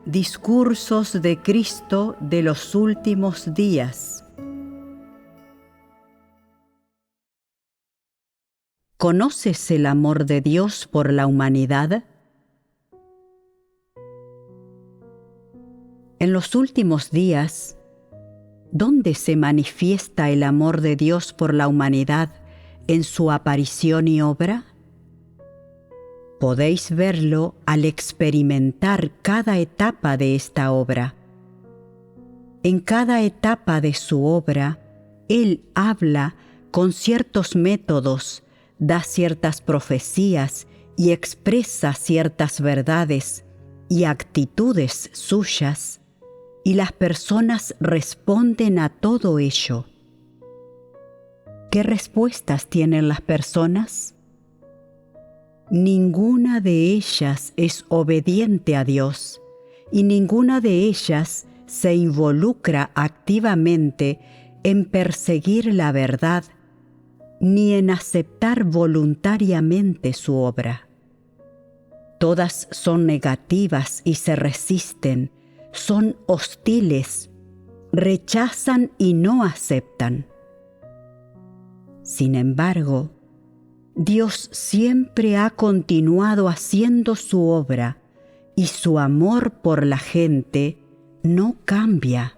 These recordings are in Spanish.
Discursos de Cristo de los últimos días. ¿Conoces el amor de Dios por la humanidad? En los últimos días, ¿dónde se manifiesta el amor de Dios por la humanidad en su aparición y obra? Podéis verlo al experimentar cada etapa de esta obra. En cada etapa de su obra, Él habla con ciertos métodos, da ciertas profecías y expresa ciertas verdades y actitudes suyas, y las personas responden a todo ello. ¿Qué respuestas tienen las personas? Ninguna de ellas es obediente a Dios, y ninguna de ellas se involucra activamente en perseguir la verdad, ni en aceptar voluntariamente su obra. Todas son negativas y se resisten, son hostiles, rechazan y no aceptan. Sin embargo, Dios siempre ha continuado haciendo su obra y su amor por la gente no cambia.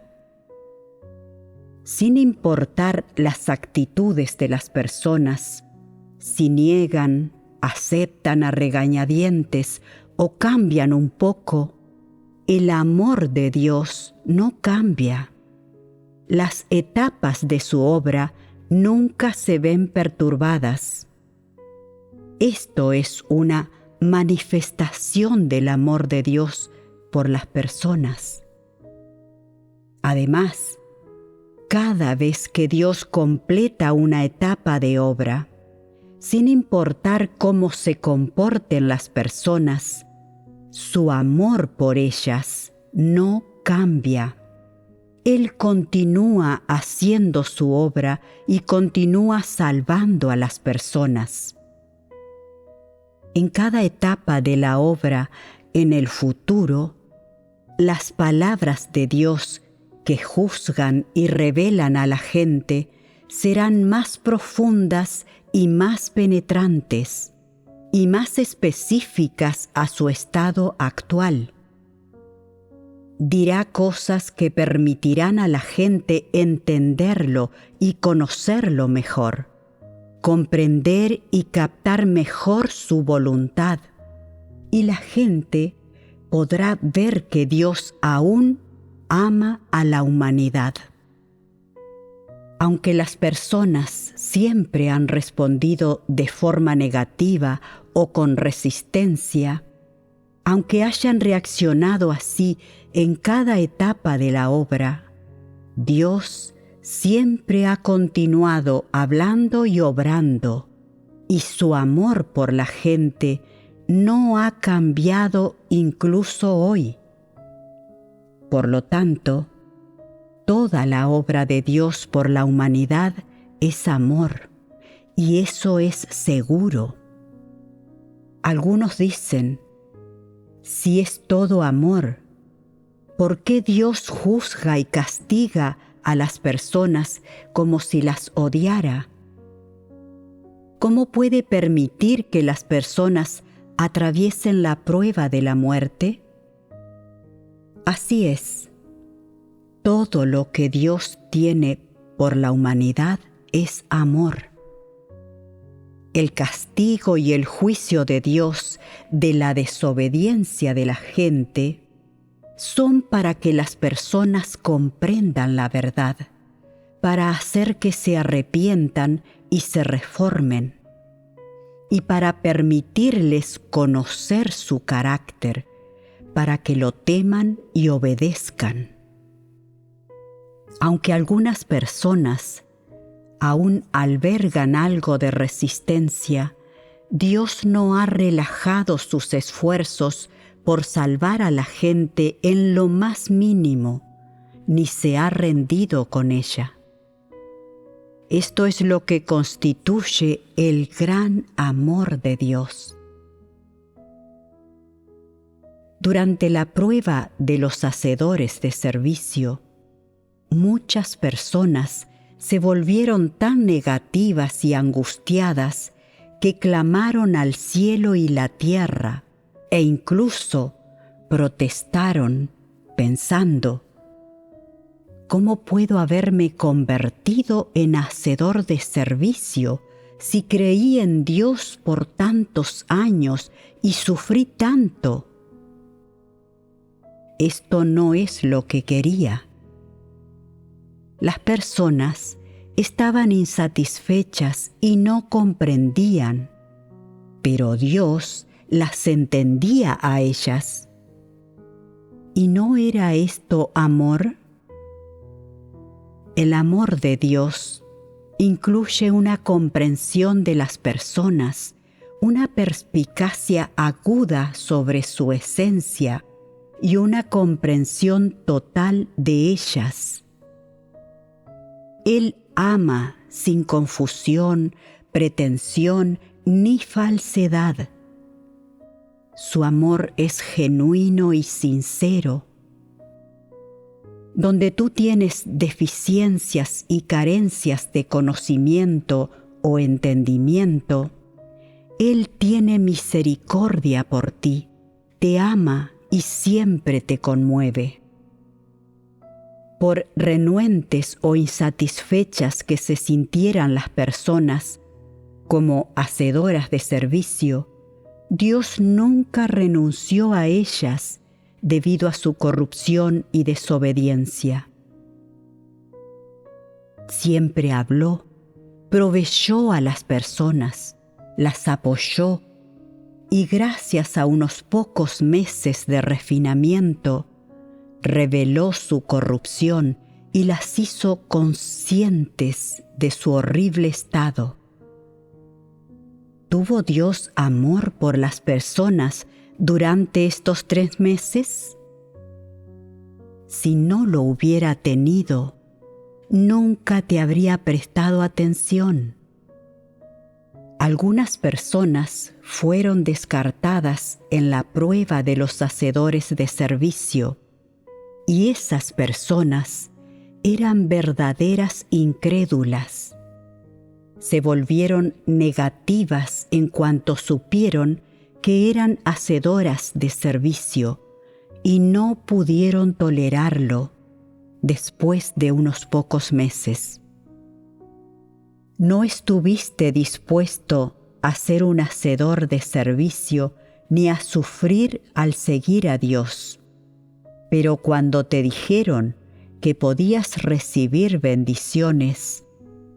Sin importar las actitudes de las personas, si niegan, aceptan a regañadientes o cambian un poco, el amor de Dios no cambia. Las etapas de su obra nunca se ven perturbadas. Esto es una manifestación del amor de Dios por las personas. Además, cada vez que Dios completa una etapa de obra, sin importar cómo se comporten las personas, su amor por ellas no cambia. Él continúa haciendo su obra y continúa salvando a las personas. En cada etapa de la obra, en el futuro, las palabras de Dios que juzgan y revelan a la gente serán más profundas y más penetrantes y más específicas a su estado actual. Dirá cosas que permitirán a la gente entenderlo y conocerlo mejor, comprender y captar mejor su voluntad, y la gente podrá ver que Dios aún ama a la humanidad. Aunque las personas siempre han respondido de forma negativa o con resistencia, aunque hayan reaccionado así en cada etapa de la obra, Dios siempre ha continuado hablando y obrando, y su amor por la gente no ha cambiado incluso hoy. Por lo tanto, toda la obra de Dios por la humanidad es amor, y eso es seguro. Algunos dicen, si es todo amor, ¿por qué Dios juzga y castiga a las personas como si las odiara? ¿Cómo puede permitir que las personas atraviesen la prueba de la muerte? Así es. Todo lo que Dios tiene por la humanidad es amor. El castigo y el juicio de Dios de la desobediencia de la gente son para que las personas comprendan la verdad, para hacer que se arrepientan y se reformen, y para permitirles conocer su carácter, para que lo teman y obedezcan. Aunque algunas personas aún albergan algo de resistencia, Dios no ha relajado sus esfuerzos por salvar a la gente en lo más mínimo, ni se ha rendido con ella. Esto es lo que constituye el gran amor de Dios. Durante la prueba de los hacedores de servicio, muchas personas se volvieron tan negativas y angustiadas que clamaron al cielo y la tierra e incluso protestaron pensando: ¿cómo puedo haberme convertido en hacedor de servicio si creí en Dios por tantos años y sufrí tanto? Esto no es lo que quería. Las personas estaban insatisfechas y no comprendían, pero Dios las entendía a ellas. ¿Y no era esto amor? El amor de Dios incluye una comprensión de las personas, una perspicacia aguda sobre su esencia y una comprensión total de ellas. Él ama sin confusión, pretensión ni falsedad. Su amor es genuino y sincero. Donde tú tienes deficiencias y carencias de conocimiento o entendimiento, Él tiene misericordia por ti, te ama y siempre te conmueve. Por renuentes o insatisfechas que se sintieran las personas como hacedoras de servicio, Dios nunca renunció a ellas debido a su corrupción y desobediencia. Siempre habló, proveyó a las personas, las apoyó y gracias a unos pocos meses de refinamiento, reveló su corrupción y las hizo conscientes de su horrible estado. ¿Tuvo Dios amor por las personas durante estos 3 meses? Si no lo hubiera tenido, nunca te habría prestado atención. Algunas personas fueron descartadas en la prueba de los hacedores de servicio, y esas personas eran verdaderas incrédulas. Se volvieron negativas en cuanto supieron que eran hacedoras de servicio y no pudieron tolerarlo después de unos pocos meses. No estuviste dispuesto a ser un hacedor de servicio ni a sufrir al seguir a Dios. Pero cuando te dijeron que podías recibir bendiciones,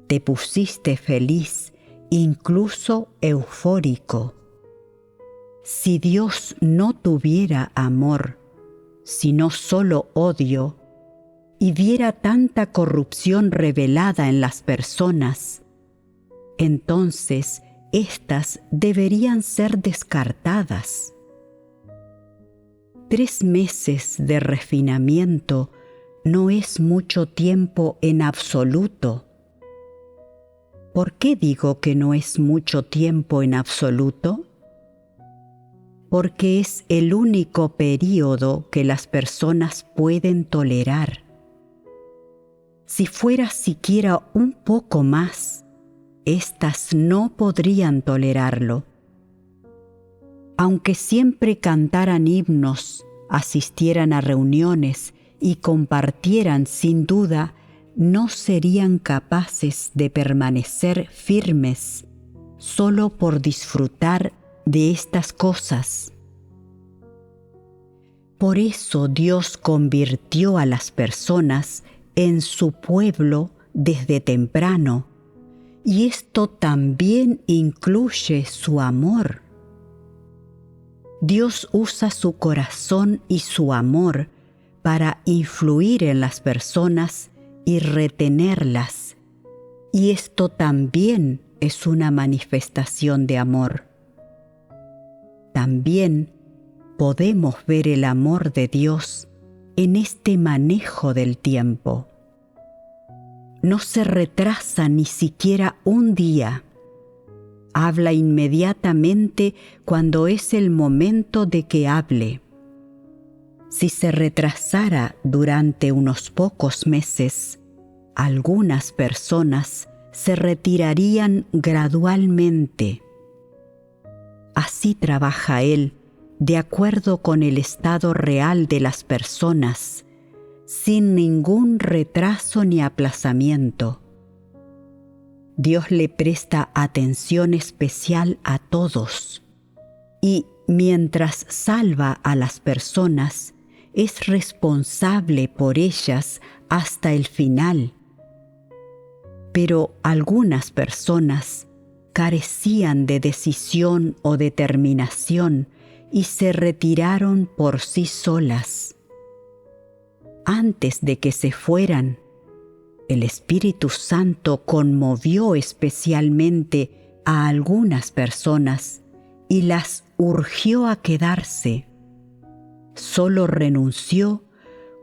te pusiste feliz, incluso eufórico. Si Dios no tuviera amor, sino solo odio, y viera tanta corrupción revelada en las personas, entonces éstas deberían ser descartadas. 3 meses de refinamiento no es mucho tiempo en absoluto. ¿Por qué digo que no es mucho tiempo en absoluto? Porque es el único período que las personas pueden tolerar. Si fuera siquiera un poco más, éstas no podrían tolerarlo. Aunque siempre cantaran himnos, asistieran a reuniones y compartieran, sin duda, no serían capaces de permanecer firmes solo por disfrutar de estas cosas. Por eso Dios convirtió a las personas en su pueblo desde temprano, y esto también incluye su amor. Dios usa su corazón y su amor para influir en las personas y retenerlas, y esto también es una manifestación de amor. También podemos ver el amor de Dios en este manejo del tiempo. No se retrasa ni siquiera un día. Habla inmediatamente cuando es el momento de que hable. Si se retrasara durante unos pocos meses, algunas personas se retirarían gradualmente. Así trabaja Él, de acuerdo con el estado real de las personas, sin ningún retraso ni aplazamiento. Dios le presta atención especial a todos y, mientras salva a las personas, es responsable por ellas hasta el final. Pero algunas personas carecían de decisión o determinación y se retiraron por sí solas. Antes de que se fueran, el Espíritu Santo conmovió especialmente a algunas personas y las urgió a quedarse. Solo renunció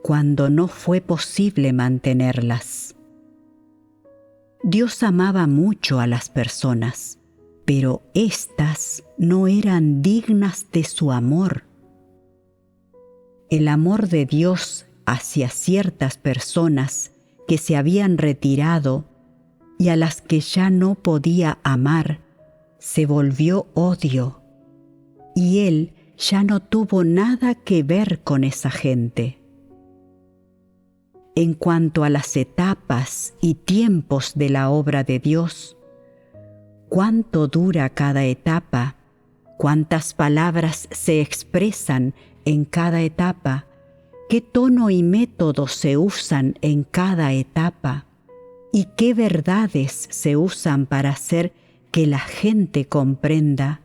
cuando no fue posible mantenerlas. Dios amaba mucho a las personas, pero éstas no eran dignas de su amor. El amor de Dios hacia ciertas personas que se habían retirado y a las que ya no podía amar, se volvió odio, y Él ya no tuvo nada que ver con esa gente. En cuanto a las etapas y tiempos de la obra de Dios, cuánto dura cada etapa, cuántas palabras se expresan en cada etapa, qué tono y método se usan en cada etapa y qué verdades se usan para hacer que la gente comprenda.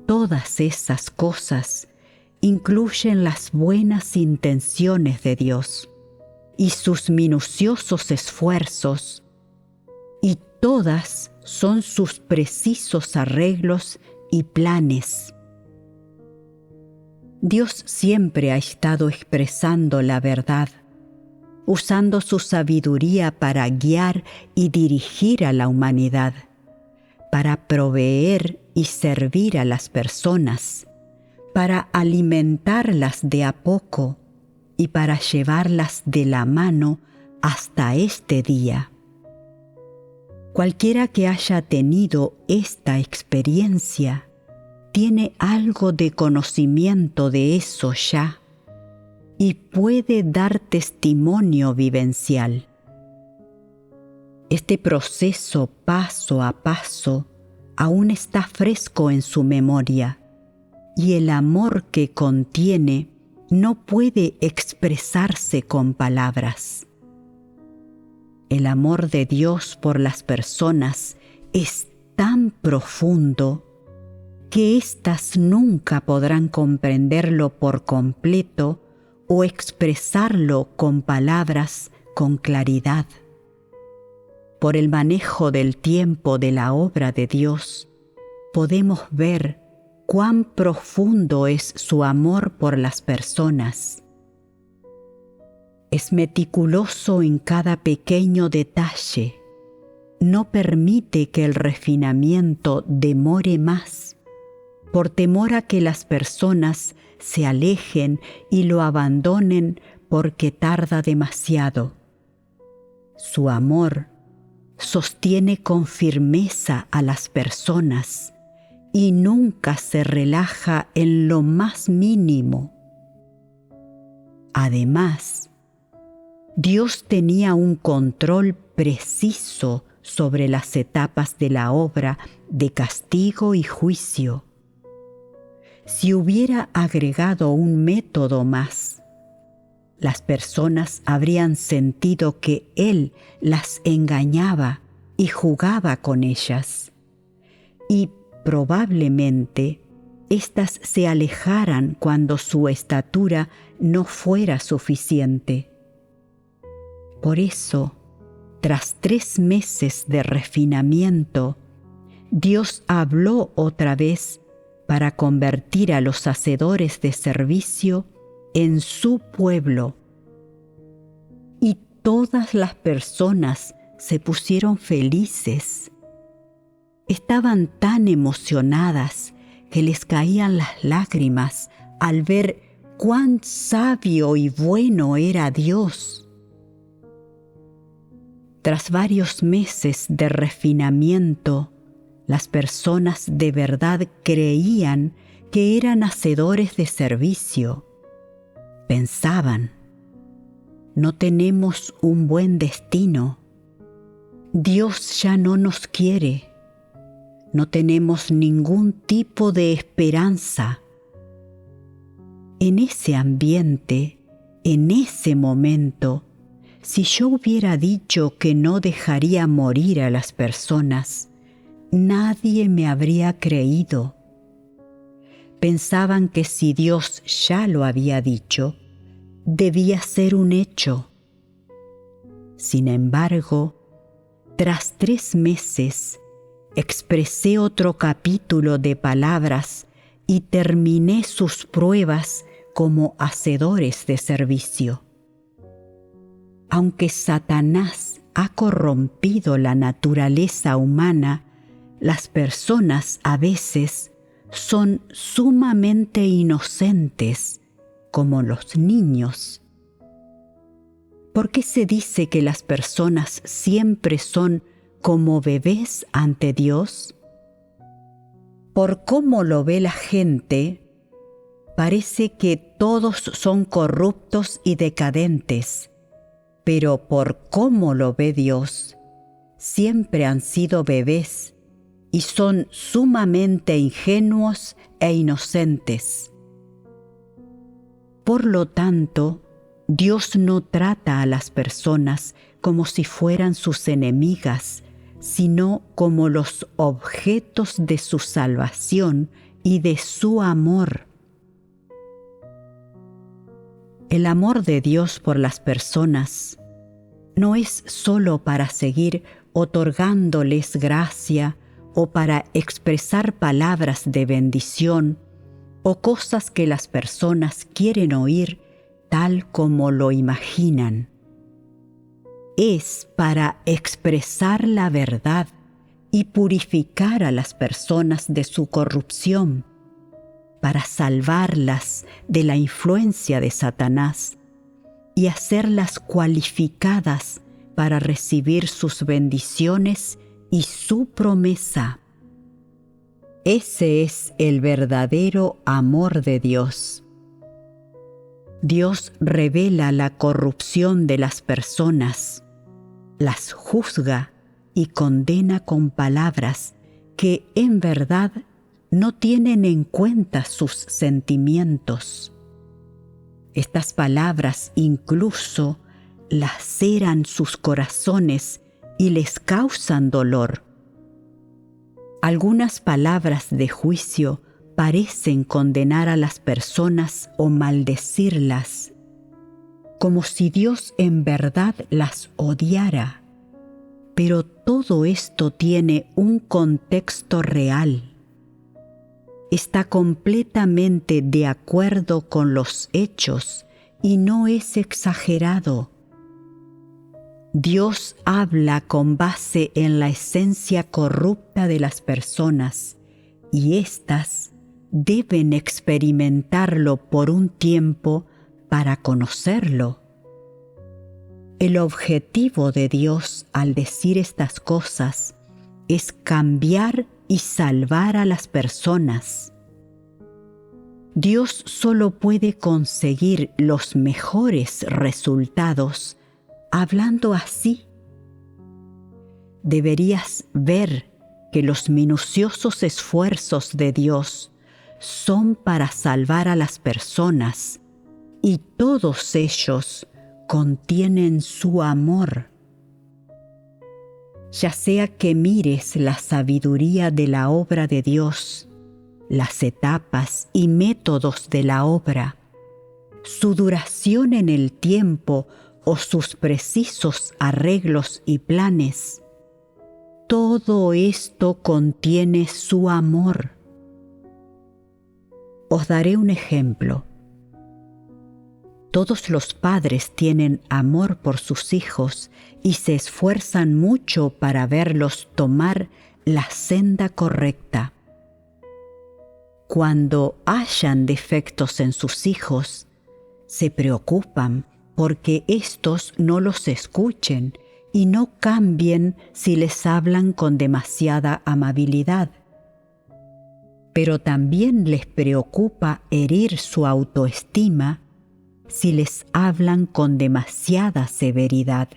Todas esas cosas incluyen las buenas intenciones de Dios y sus minuciosos esfuerzos, y todas son sus precisos arreglos y planes. Dios siempre ha estado expresando la verdad, usando su sabiduría para guiar y dirigir a la humanidad, para proveer y servir a las personas, para alimentarlas de a poco y para llevarlas de la mano hasta este día. Cualquiera que haya tenido esta experiencia tiene algo de conocimiento de eso ya y puede dar testimonio vivencial. Este proceso paso a paso aún está fresco en su memoria y el amor que contiene no puede expresarse con palabras. El amor de Dios por las personas es tan profundo que éstas nunca podrán comprenderlo por completo o expresarlo con palabras con claridad. Por el manejo del tiempo de la obra de Dios, podemos ver cuán profundo es su amor por las personas. Es meticuloso en cada pequeño detalle. No permite que el refinamiento demore más, por temor a que las personas se alejen y lo abandonen porque tarda demasiado. Su amor sostiene con firmeza a las personas y nunca se relaja en lo más mínimo. Además, Dios tenía un control preciso sobre las etapas de la obra de castigo y juicio. Si hubiera agregado un método más, las personas habrían sentido que Él las engañaba y jugaba con ellas, y probablemente éstas se alejaran cuando su estatura no fuera suficiente. Por eso, tras 3 meses de refinamiento, Dios habló otra vez para convertir a los hacedores de servicio en su pueblo. Y todas las personas se pusieron felices. Estaban tan emocionadas que les caían las lágrimas al ver cuán sabio y bueno era Dios. Tras varios meses de refinamiento, las personas de verdad creían que eran hacedores de servicio. Pensaban: no tenemos un buen destino. Dios ya no nos quiere. No tenemos ningún tipo de esperanza. En ese ambiente, en ese momento, si yo hubiera dicho que no dejaría morir a las personas, nadie me habría creído. Pensaban que si Dios ya lo había dicho, debía ser un hecho. Sin embargo, tras 3 meses, expresé otro capítulo de palabras y terminé sus pruebas como hacedores de servicio. Aunque Satanás ha corrompido la naturaleza humana, las personas a veces son sumamente inocentes, como los niños. ¿Por qué se dice que las personas siempre son como bebés ante Dios? Por cómo lo ve la gente, parece que todos son corruptos y decadentes, pero por cómo lo ve Dios, siempre han sido bebés y son sumamente ingenuos e inocentes. Por lo tanto, Dios no trata a las personas como si fueran sus enemigas, sino como los objetos de su salvación y de su amor. El amor de Dios por las personas no es solo para seguir otorgándoles gracia o para expresar palabras de bendición o cosas que las personas quieren oír tal como lo imaginan. Es para expresar la verdad y purificar a las personas de su corrupción, para salvarlas de la influencia de Satanás y hacerlas cualificadas para recibir sus bendiciones y su promesa. Ese es el verdadero amor de Dios. Dios revela la corrupción de las personas, las juzga y condena con palabras que en verdad no tienen en cuenta sus sentimientos. Estas palabras incluso laceran sus corazones y les causan dolor. Algunas palabras de juicio parecen condenar a las personas o maldecirlas, como si Dios en verdad las odiara. Pero todo esto tiene un contexto real. Está completamente de acuerdo con los hechos y no es exagerado. Dios habla con base en la esencia corrupta de las personas y éstas deben experimentarlo por un tiempo para conocerlo. El objetivo de Dios al decir estas cosas es cambiar y salvar a las personas. Dios solo puede conseguir los mejores resultados hablando así. Deberías ver que los minuciosos esfuerzos de Dios son para salvar a las personas y todos ellos contienen su amor. Ya sea que mires la sabiduría de la obra de Dios, las etapas y métodos de la obra, su duración en el tiempo o sus precisos arreglos y planes, todo esto contiene su amor. Os daré un ejemplo. Todos los padres tienen amor por sus hijos y se esfuerzan mucho para verlos tomar la senda correcta. Cuando hayan defectos en sus hijos, Se preocupan porque éstos no los escuchen y no cambien si les hablan con demasiada amabilidad. Pero también les preocupa herir su autoestima si les hablan con demasiada severidad,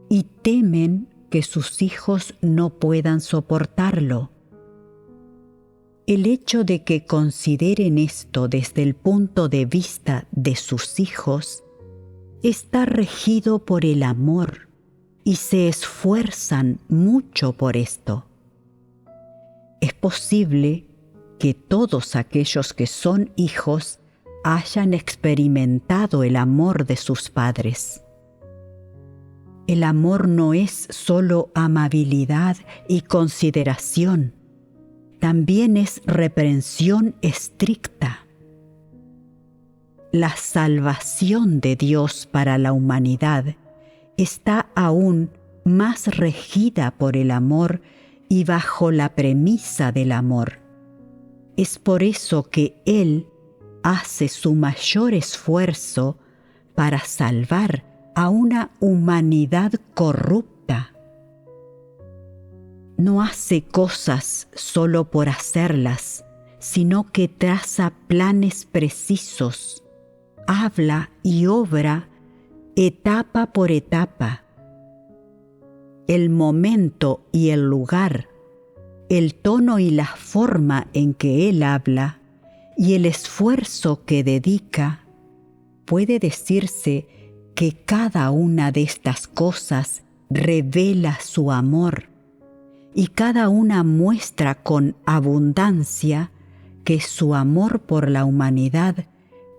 y temen que sus hijos no puedan soportarlo. El hecho de que consideren esto desde el punto de vista de sus hijos está regido por el amor y se esfuerzan mucho por esto. Es posible que todos aquellos que son hijos hayan experimentado el amor de sus padres. El amor no es solo amabilidad y consideración, también es reprensión estricta. La salvación de Dios para la humanidad está aún más regida por el amor y bajo la premisa del amor. Es por eso que Él hace su mayor esfuerzo para salvar a una humanidad corrupta. No hace cosas solo por hacerlas, sino que traza planes precisos, habla y obra etapa por etapa. El momento y el lugar, el tono y la forma en que Él habla y el esfuerzo que dedica, puede decirse que cada una de estas cosas revela su amor y cada una muestra con abundancia que su amor por la humanidad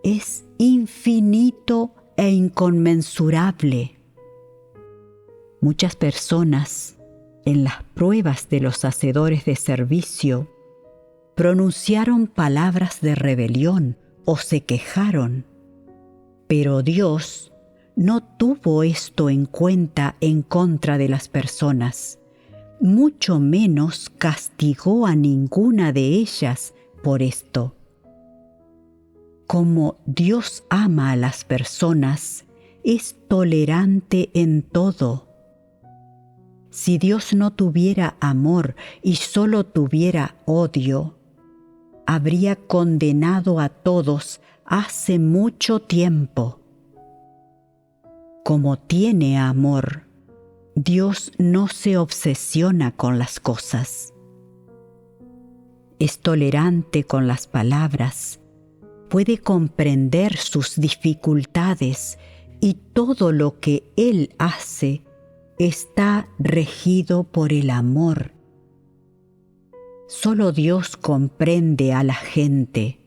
es infinito e inconmensurable. Muchas personas, en las pruebas de los hacedores de servicio, pronunciaron palabras de rebelión o se quejaron, pero Dios no tuvo esto en cuenta en contra de las personas, mucho menos castigó a ninguna de ellas por esto. Como Dios ama a las personas, es tolerante en todo. Si Dios no tuviera amor y solo tuviera odio, habría condenado a todos hace mucho tiempo. Como tiene amor, Dios no se obsesiona con las cosas. Es tolerante con las palabras, puede comprender sus dificultades y todo lo que Él hace está regido por el amor. Solo Dios comprende a la gente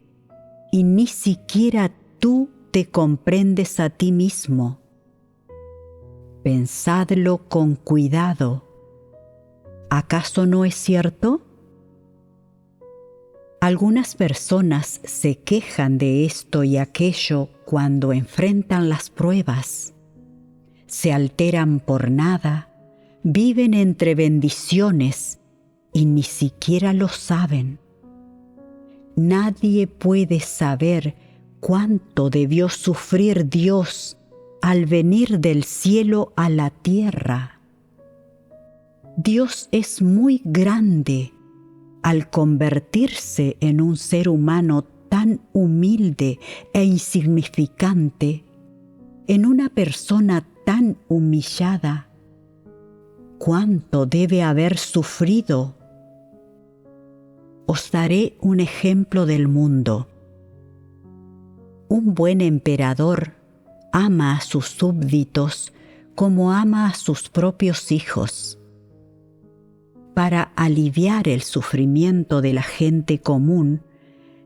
y ni siquiera tú te comprendes a ti mismo. Pensadlo con cuidado. ¿Acaso no es cierto? Algunas personas se quejan de esto y aquello cuando enfrentan las pruebas. Se alteran por nada, viven entre bendiciones y ni siquiera lo saben. Nadie puede saber cuánto debió sufrir Dios al venir del cielo a la tierra. Dios es muy grande al convertirse en un ser humano tan humilde e insignificante, en una persona tan humillada. ¿Cuánto debe haber sufrido? Os daré un ejemplo del mundo. Un buen emperador ama a sus súbditos como ama a sus propios hijos. Para aliviar el sufrimiento de la gente común,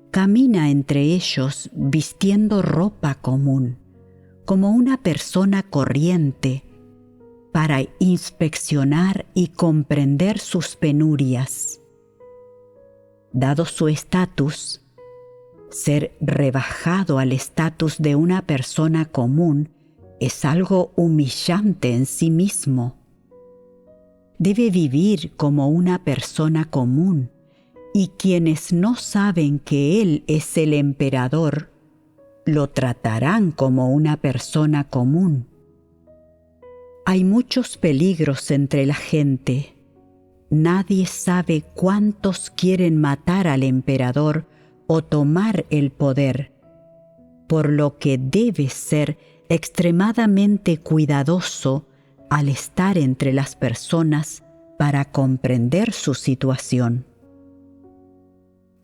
camina entre ellos vistiendo ropa común, como una persona corriente, para inspeccionar y comprender sus penurias. Dado su estatus, ser rebajado al estatus de una persona común es algo humillante en sí mismo. Debe vivir como una persona común, y quienes no saben que Él es el emperador, lo tratarán como una persona común. Hay muchos peligros entre la gente. Nadie sabe cuántos quieren matar al emperador o tomar el poder, por lo que debes ser extremadamente cuidadoso al estar entre las personas para comprender su situación.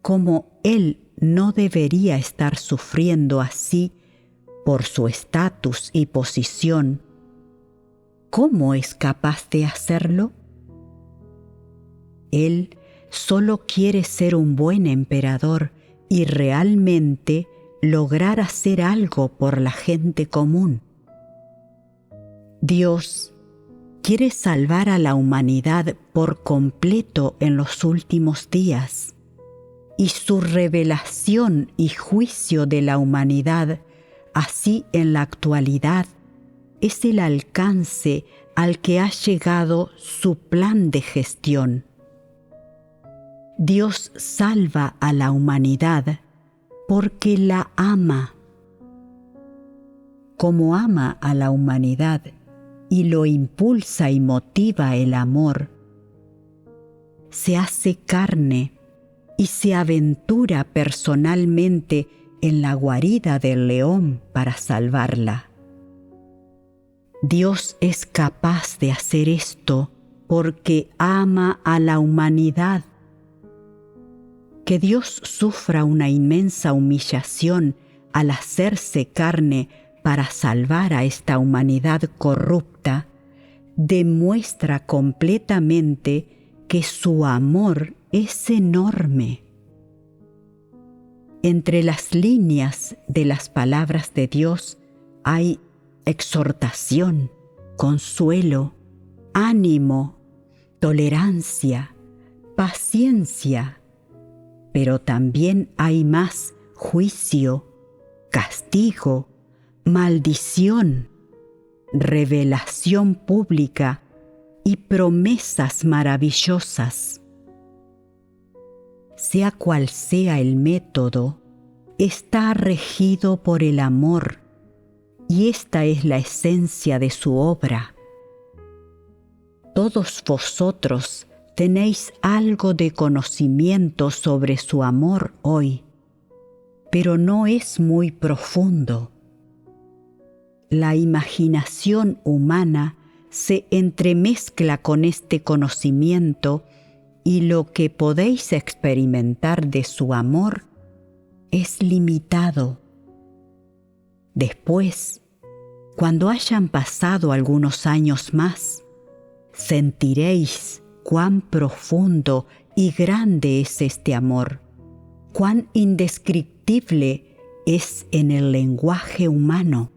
Como él no debería estar sufriendo así por su estatus y posición, ¿cómo es capaz de hacerlo? Él solo quiere ser un buen emperador y realmente lograr hacer algo por la gente común. Dios quiere salvar a la humanidad por completo en los últimos días, y su revelación y juicio de la humanidad, así en la actualidad, es el alcance al que ha llegado su plan de gestión. Dios salva a la humanidad porque la ama. Como ama a la humanidad y lo impulsa y motiva el amor, se hace carne y se aventura personalmente en la guarida del león para salvarla. Dios es capaz de hacer esto porque ama a la humanidad. Que Dios sufra una inmensa humillación al hacerse carne para salvar a esta humanidad corrupta, demuestra completamente que su amor es enorme. Entre las líneas de las palabras de Dios hay exhortación, consuelo, ánimo, tolerancia, paciencia, pero también hay más juicio, castigo, maldición, revelación pública y promesas maravillosas. Sea cual sea el método, está regido por el amor, y esta es la esencia de su obra. Todos vosotros tenéis algo de conocimiento sobre su amor hoy, pero no es muy profundo. La imaginación humana se entremezcla con este conocimiento y lo que podéis experimentar de su amor es limitado. Después, cuando hayan pasado algunos años más, sentiréis cuán profundo y grande es este amor, cuán indescriptible es en el lenguaje humano.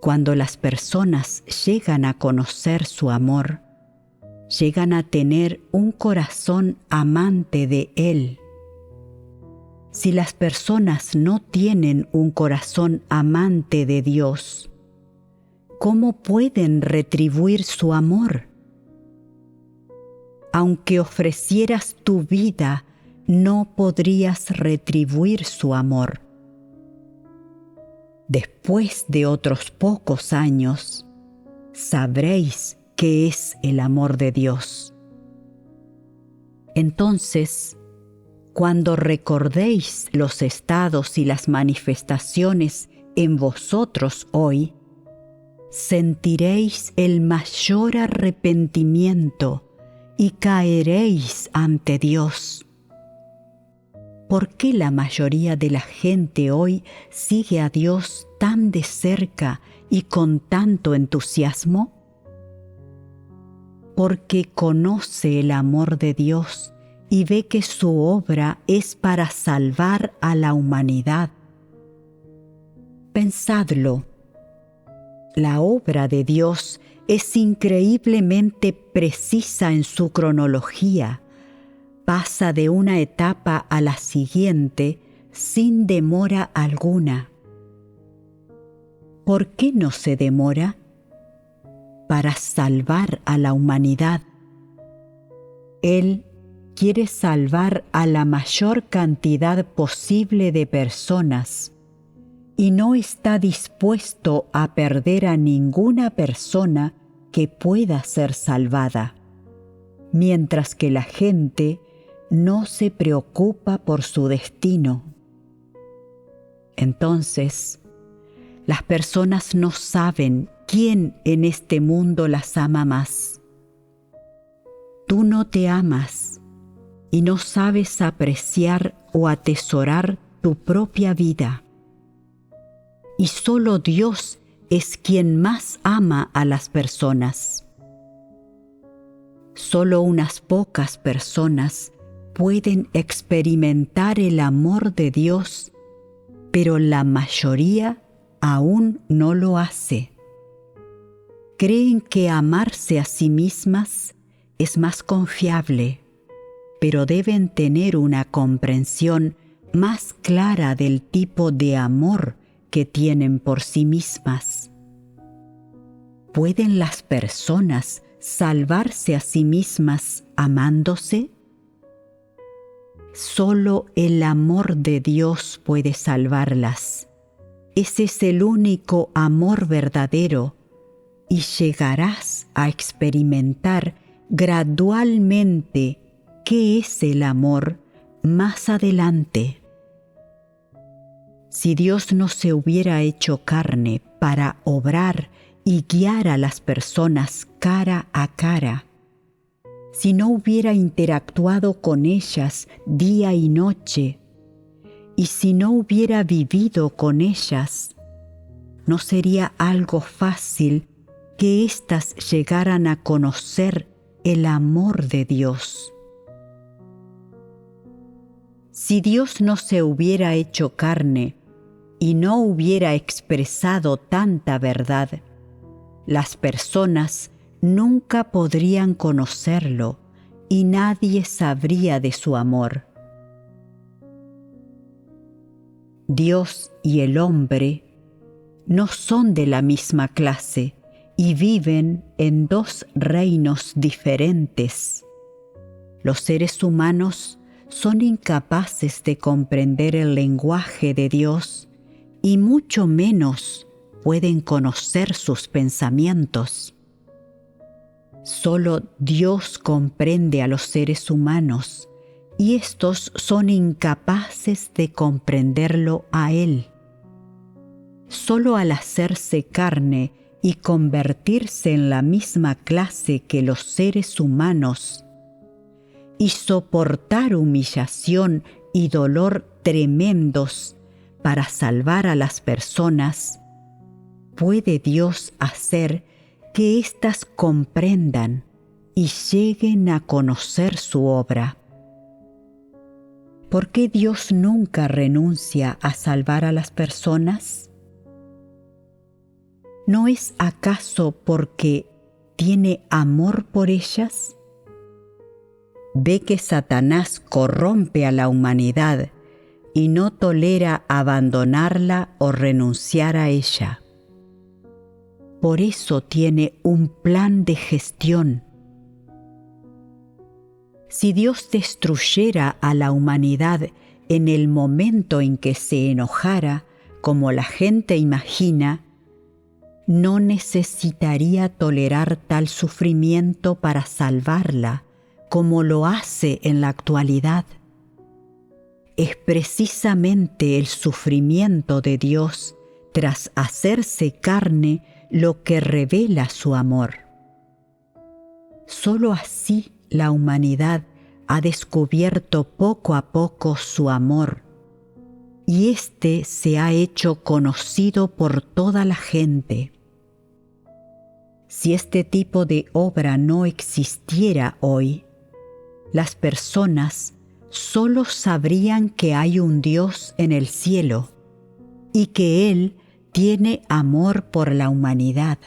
Cuando las personas llegan a conocer su amor, llegan a tener un corazón amante de Él. Si las personas no tienen un corazón amante de Dios, ¿cómo pueden retribuir su amor? Aunque ofrecieras tu vida, no podrías retribuir su amor. Después de otros pocos años, sabréis qué es el amor de Dios. Entonces, cuando recordéis los estados y las manifestaciones en vosotros hoy, sentiréis el mayor arrepentimiento y caeréis ante Dios. ¿Por qué la mayoría de la gente hoy sigue a Dios tan de cerca y con tanto entusiasmo? Porque conoce el amor de Dios y ve que su obra es para salvar a la humanidad. Pensadlo. La obra de Dios es increíblemente precisa en su cronología. Pasa de una etapa a la siguiente sin demora alguna. ¿Por qué no se demora? Para salvar a la humanidad. Él quiere salvar a la mayor cantidad posible de personas y no está dispuesto a perder a ninguna persona que pueda ser salvada, mientras que la gente no se preocupa por su destino. Entonces, las personas no saben quién en este mundo las ama más. Tú no te amas y no sabes apreciar o atesorar tu propia vida. Y solo Dios es quien más ama a las personas. Solo unas pocas personas pueden experimentar el amor de Dios, pero la mayoría aún no lo hace. Creen que amarse a sí mismas es más confiable, pero deben tener una comprensión más clara del tipo de amor que tienen por sí mismas. ¿Pueden las personas salvarse a sí mismas amándose? Solo el amor de Dios puede salvarlas. Ese es el único amor verdadero y llegarás a experimentar gradualmente qué es el amor más adelante. Si Dios no se hubiera hecho carne para obrar y guiar a las personas cara a cara, si no hubiera interactuado con ellas día y noche, y si no hubiera vivido con ellas, no sería algo fácil que éstas llegaran a conocer el amor de Dios. Si Dios no se hubiera hecho carne y no hubiera expresado tanta verdad, las personas nunca podrían conocerlo y nadie sabría de su amor. Dios y el hombre no son de la misma clase y viven en dos reinos diferentes. Los seres humanos son incapaces de comprender el lenguaje de Dios y mucho menos pueden conocer sus pensamientos. Solo Dios comprende a los seres humanos y estos son incapaces de comprenderlo a Él. Solo al hacerse carne y convertirse en la misma clase que los seres humanos y soportar humillación y dolor tremendos para salvar a las personas, puede Dios hacer que éstas comprendan y lleguen a conocer su obra. ¿Por qué Dios nunca renuncia a salvar a las personas? ¿No es acaso porque tiene amor por ellas? Ve que Satanás corrompe a la humanidad y no tolera abandonarla o renunciar a ella. Por eso tiene un plan de gestión. Si Dios destruyera a la humanidad en el momento en que se enojara, como la gente imagina, no necesitaría tolerar tal sufrimiento para salvarla, como lo hace en la actualidad. Es precisamente el sufrimiento de Dios tras hacerse carne lo que revela su amor. Solo así la humanidad ha descubierto poco a poco su amor, y éste se ha hecho conocido por toda la gente. Si este tipo de obra no existiera hoy, las personas solo sabrían que hay un Dios en el cielo y que Él tiene amor por la humanidad.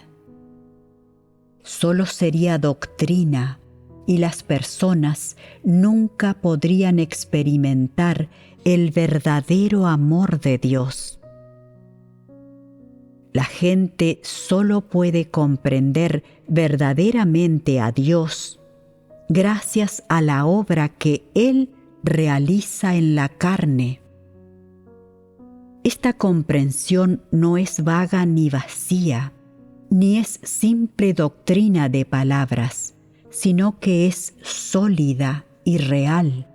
Solo sería doctrina y las personas nunca podrían experimentar el verdadero amor de Dios. La gente solo puede comprender verdaderamente a Dios gracias a la obra que Él realiza en la carne. Esta comprensión no es vaga ni vacía, ni es simple doctrina de palabras, sino que es sólida y real,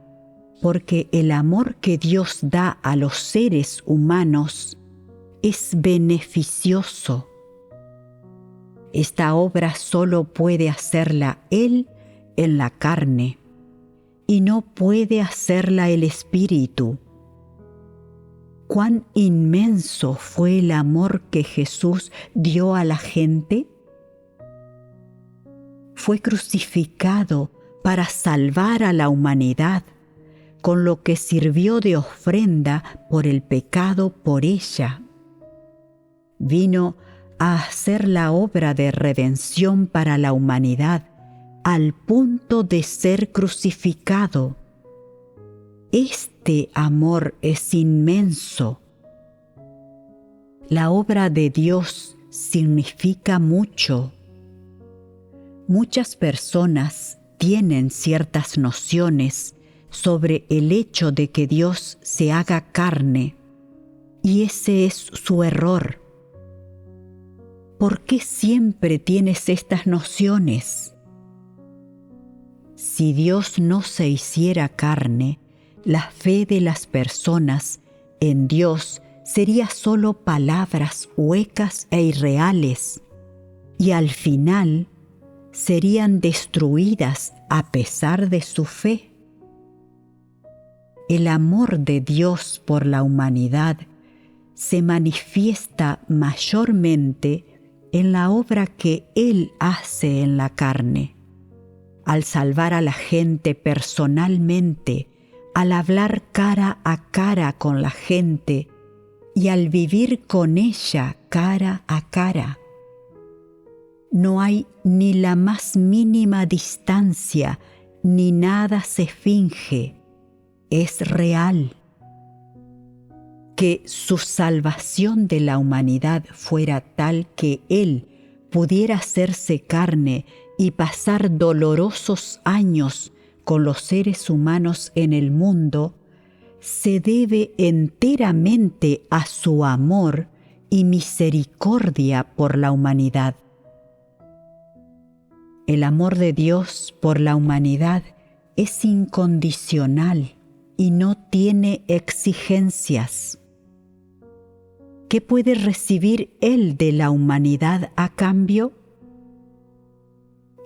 porque el amor que Dios da a los seres humanos es beneficioso. Esta obra solo puede hacerla Él en la carne, y no puede hacerla el Espíritu. ¿Cuán inmenso fue el amor que Jesús dio a la gente? Fue crucificado para salvar a la humanidad, con lo que sirvió de ofrenda por el pecado por ella. Vino a hacer la obra de redención para la humanidad al punto de ser crucificado. Este amor es inmenso. La obra de Dios significa mucho. Muchas personas tienen ciertas nociones sobre el hecho de que Dios se haga carne, y ese es su error. ¿Por qué siempre tienes estas nociones? Si Dios no se hiciera carne, la fe de las personas en Dios sería solo palabras huecas e irreales, y al final serían destruidas a pesar de su fe. El amor de Dios por la humanidad se manifiesta mayormente en la obra que Él hace en la carne, al salvar a la gente personalmente, al hablar cara a cara con la gente y al vivir con ella cara a cara. No hay ni la más mínima distancia, ni nada se finge, es real. Que su salvación de la humanidad fuera tal que Él pudiera hacerse carne y pasar dolorosos años con los seres humanos en el mundo, se debe enteramente a su amor y misericordia por la humanidad. El amor de Dios por la humanidad es incondicional y no tiene exigencias. ¿Qué puede recibir Él de la humanidad a cambio?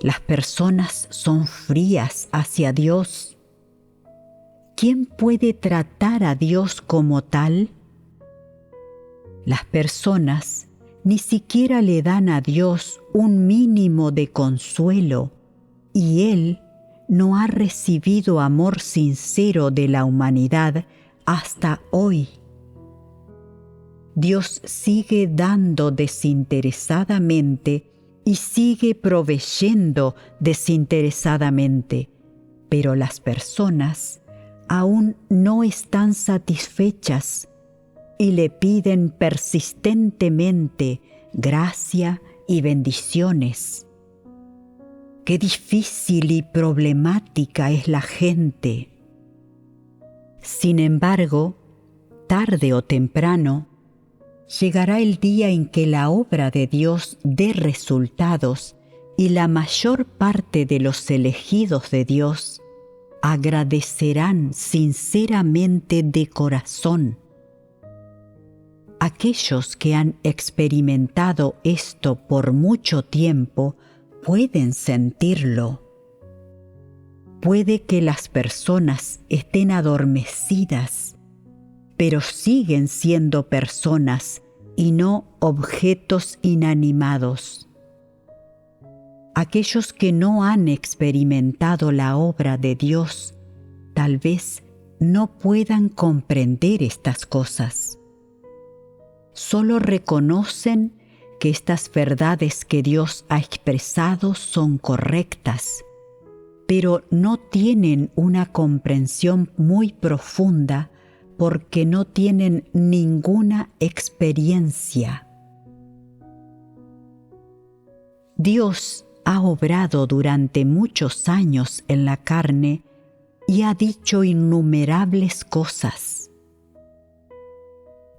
Las personas son frías hacia Dios. ¿Quién puede tratar a Dios como tal? Las personas ni siquiera le dan a Dios un mínimo de consuelo, y Él no ha recibido amor sincero de la humanidad hasta hoy. Dios sigue dando desinteresadamente y sigue proveyendo desinteresadamente, pero las personas aún no están satisfechas y le piden persistentemente gracia y bendiciones. Qué difícil y problemática es la gente. Sin embargo, tarde o temprano, llegará el día en que la obra de Dios dé resultados y la mayor parte de los elegidos de Dios agradecerán sinceramente de corazón. Aquellos que han experimentado esto por mucho tiempo pueden sentirlo. Puede que las personas estén adormecidas, pero siguen siendo personas y no objetos inanimados. Aquellos que no han experimentado la obra de Dios tal vez no puedan comprender estas cosas. Solo reconocen que estas verdades que Dios ha expresado son correctas, pero no tienen una comprensión muy profunda porque no tienen ninguna experiencia. Dios ha obrado durante muchos años en la carne y ha dicho innumerables cosas.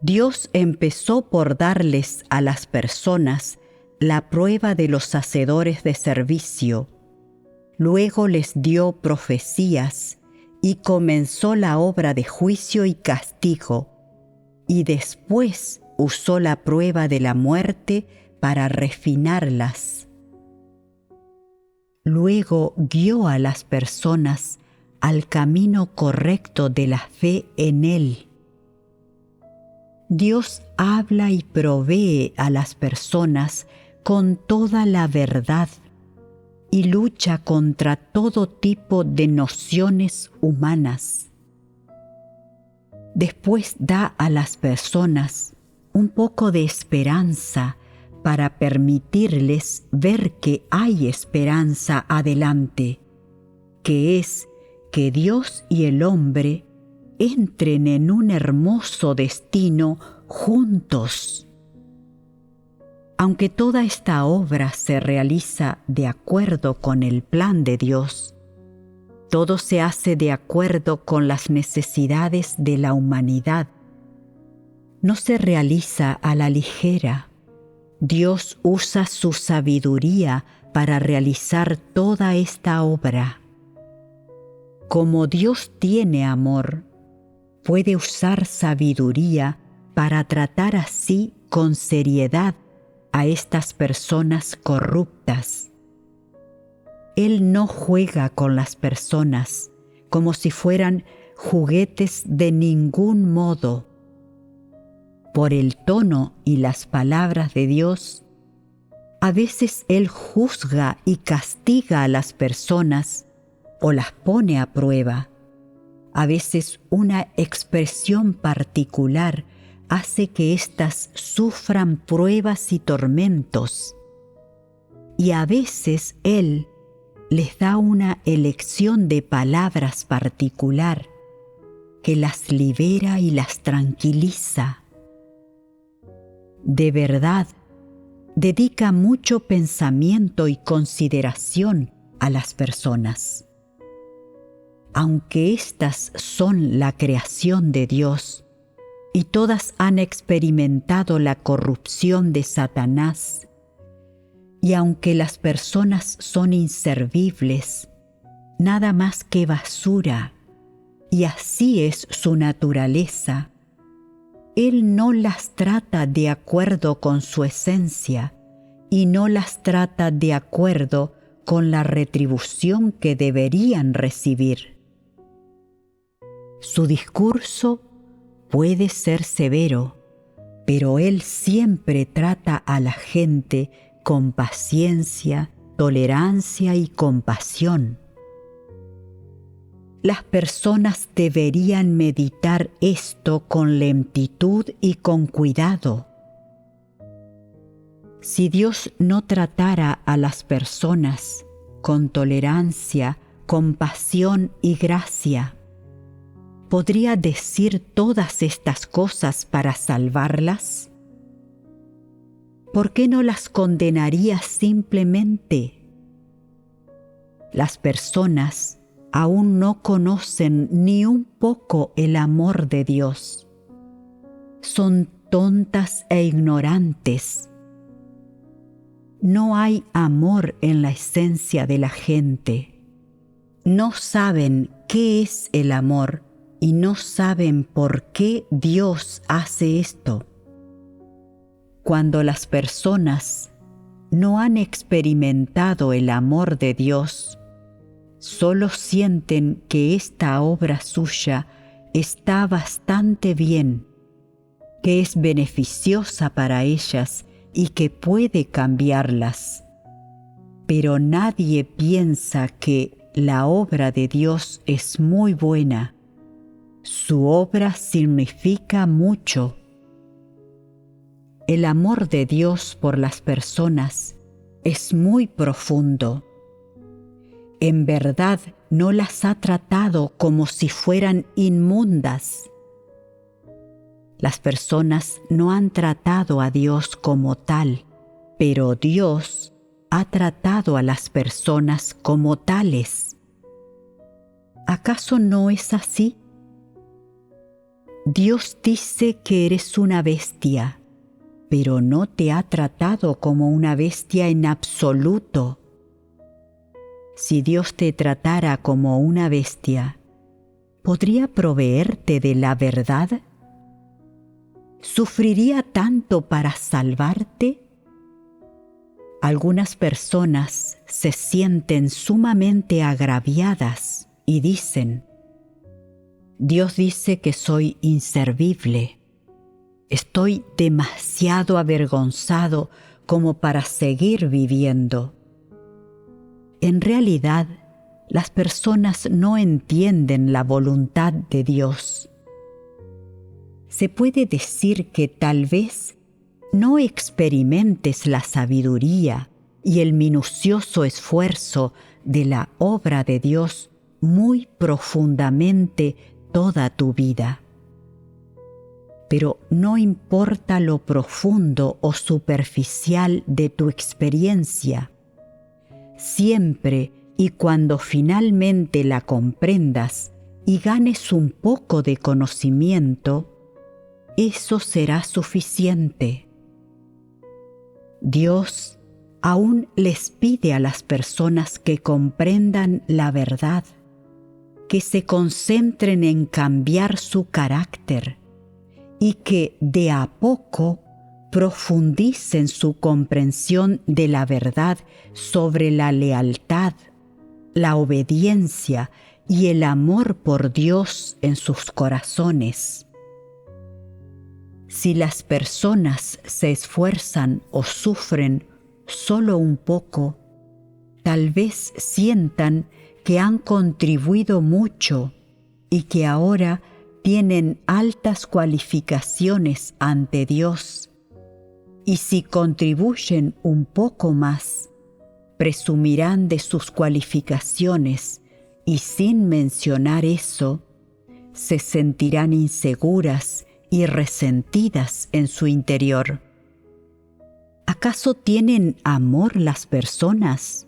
Dios empezó por darles a las personas la prueba de los hacedores de servicio, luego les dio profecías y comenzó la obra de juicio y castigo, y después usó la prueba de la muerte para refinarlas. Luego guió a las personas al camino correcto de la fe en Él. Dios habla y provee a las personas con toda la verdad y lucha contra todo tipo de nociones humanas. Después da a las personas un poco de esperanza para permitirles ver que hay esperanza adelante, que es que Dios y el hombre entren en un hermoso destino juntos. Aunque toda esta obra se realiza de acuerdo con el plan de Dios, todo se hace de acuerdo con las necesidades de la humanidad. No se realiza a la ligera. Dios usa su sabiduría para realizar toda esta obra. Como Dios tiene amor, puede usar sabiduría para tratar así con seriedad a estas personas corruptas. Él no juega con las personas como si fueran juguetes de ningún modo. Por el tono y las palabras de Dios, a veces Él juzga y castiga a las personas o las pone a prueba. A veces una expresión particular hace que éstas sufran pruebas y tormentos. Y a veces Él les da una elección de palabras particular que las libera y las tranquiliza. De verdad, dedica mucho pensamiento y consideración a las personas. Aunque éstas son la creación de Dios y todas han experimentado la corrupción de Satanás, y aunque las personas son inservibles, nada más que basura, y así es su naturaleza, Él no las trata de acuerdo con su esencia y no las trata de acuerdo con la retribución que deberían recibir. Su discurso puede ser severo, pero Él siempre trata a la gente con paciencia, tolerancia y compasión. Las personas deberían meditar esto con lentitud y con cuidado. Si Dios no tratara a las personas con tolerancia, compasión y gracia, ¿podría decir todas estas cosas para salvarlas? ¿Por qué no las condenaría simplemente? Las personas aún no conocen ni un poco el amor de Dios. Son tontas e ignorantes. No hay amor en la esencia de la gente. No saben qué es el amor y no saben por qué Dios hace esto. Cuando las personas no han experimentado el amor de Dios, solo sienten que esta obra suya está bastante bien, que es beneficiosa para ellas y que puede cambiarlas. Pero nadie piensa que la obra de Dios es muy buena. Su obra significa mucho. El amor de Dios por las personas es muy profundo. En verdad no las ha tratado como si fueran inmundas. Las personas no han tratado a Dios como tal, pero Dios ha tratado a las personas como tales. ¿Acaso no es así? Dios dice que eres una bestia, pero no te ha tratado como una bestia en absoluto. Si Dios te tratara como una bestia, ¿podría proveerte de la verdad? ¿Sufriría tanto para salvarte? Algunas personas se sienten sumamente agraviadas y dicen: Dios dice que soy inservible. Estoy demasiado avergonzado como para seguir viviendo. En realidad, las personas no entienden la voluntad de Dios. Se puede decir que tal vez no experimentes la sabiduría y el minucioso esfuerzo de la obra de Dios muy profundamente toda tu vida. Pero no importa lo profundo o superficial de tu experiencia, siempre y cuando finalmente la comprendas y ganes un poco de conocimiento, eso será suficiente. Dios aún les pide a las personas que comprendan la verdad, que se concentren en cambiar su carácter y que de a poco profundicen su comprensión de la verdad sobre la lealtad, la obediencia y el amor por Dios en sus corazones. Si las personas se esfuerzan o sufren solo un poco, tal vez sientan que han contribuido mucho y que ahora tienen altas cualificaciones ante Dios. Y si contribuyen un poco más, presumirán de sus cualificaciones y sin mencionar eso, se sentirán inseguras y resentidas en su interior. ¿Acaso tienen amor las personas?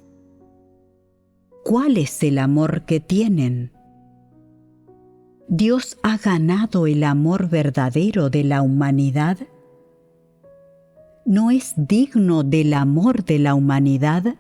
¿Cuál es el amor que tienen? ¿Dios ha ganado el amor verdadero de la humanidad? ¿No es digno del amor de la humanidad?